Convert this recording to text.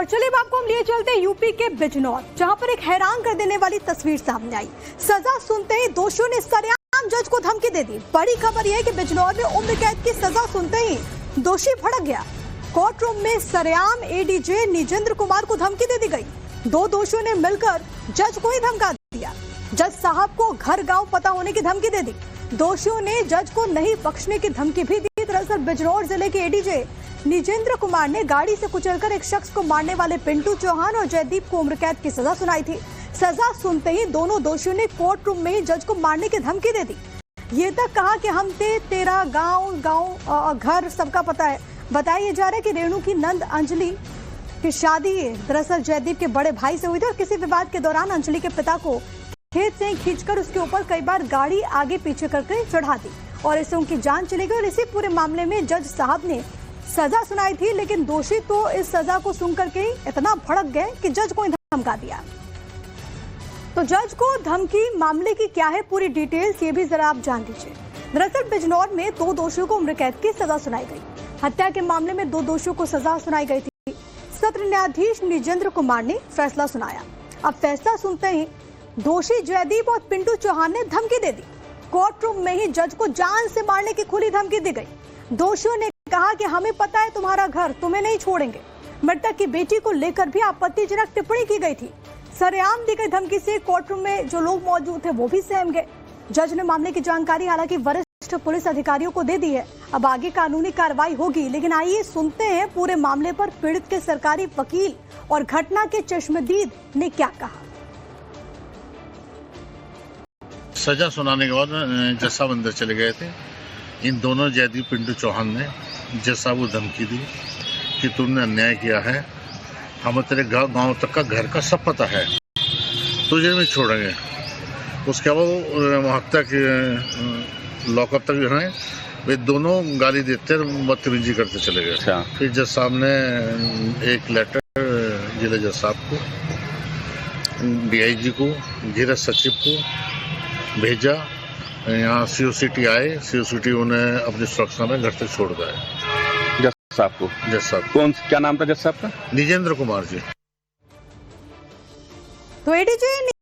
और चलिए अब आपको हम लिए चलते हैं यूपी के बिजनौर, जहां पर एक हैरान कर देने वाली तस्वीर सामने आई। सजा सुनते ही दोषियों ने सरेआम जज को धमकी दे दी। बड़ी खबर यह है कि बिजनौर में उम्र कैद की सजा सुनते ही दोषी भड़क गया। कोर्ट रूम में सरेआम एडीजे निजेंद्र कुमार को धमकी दे दी गई। दो दोषियों ने मिलकर जज को ही धमका दिया। जज साहब को घर गाँव पता होने की धमकी दे दी। दोषियों ने जज को नहीं बख्शने की धमकी भी दी। दरअसल बिजनौर जिले के एडीजे निजेंद्र कुमार ने गाड़ी से कुचलकर एक शख्स को मारने वाले पिंटू चौहान और जयदीप को उम्र कैद की सजा सुनाई थी। सजा सुनते ही दोनों दोषियों ने कोर्ट रूम में ही जज को मारने की धमकी दे दी। ये तक कहा कि हम तेरा गांव घर सबका पता है। बताया जा रहा है कि रेणु की नंद अंजलि की शादी दरअसल जयदीप के बड़े भाई से हुई थी और किसी विवाद के दौरान अंजलि के पिता को खेत से खींचकर उसके ऊपर कई बार गाड़ी आगे पीछे करके चढ़ा दी और इससे उनकी जान चली गई। और इसी पूरे मामले में जज साहब ने सजा सुनाई थी, लेकिन दोषी तो इस सजा को सुनकर के इतना भड़क गए कि जज को धमका दिया। तो जज को धमकी मामले की क्या है पूरी डिटेल्स, ये भी जरा आप जान लीजिए। दरअसल बिजनौर में दो दोषियों को उम्र कैद की सजा सुनाई गई। हत्या के मामले में दो दोषियों को सजा सुनाई गई थी। सत्र न्यायाधीश निजेंद्र कुमार ने फैसला सुनाया। अब फैसला सुनते ही दोषी जयदीप और पिंटू चौहान ने धमकी दे दी। कोर्ट रूम में ही जज को जान से मारने की खुली धमकी दी गई। दोषियों ने कहा कि हमें पता है तुम्हारा घर, तुम्हें नहीं छोड़ेंगे। मृतक की बेटी को लेकर भी आपत्तिजनक टिप्पणी की गई थी। सरेआम दी गई धमकी से कोर्ट रूम में जो लोग मौजूद थे वो भी सहम गए। जज ने मामले की जानकारी हालांकि वरिष्ठ पुलिस अधिकारियों को दे दी है। अब आगे कानूनी कार्रवाई होगी, लेकिन आइए सुनते हैं पूरे मामले पर पीड़ित के सरकारी वकील और घटना के चश्मदीद ने क्या कहा। सजा सुनाने के बाद जज साहब अंदर चले गए थे। इन दोनों जयदीप पिंटू चौहान ने जज साहब को धमकी दी कि तुमने अन्याय किया है, हमें तेरे गांव तक का घर का सब पता है, तुझे नहीं छोड़ेंगे। उसके बाद हत्या के लॉकअप तक जो है वे दोनों गाली देते बदतमीजी करते चले गए। फिर जज साहब ने एक लेटर जिला जज साहब को, DIG को, गृह सचिव को भेजा। यहाँ COCT आए, COCT उन्हें अपनी सुरक्षा में घर से छोड़ गए। जज साहब को? जज साहब। क्या नाम था जज साहब का? निजेंद्र कुमार जी। तो एडीजे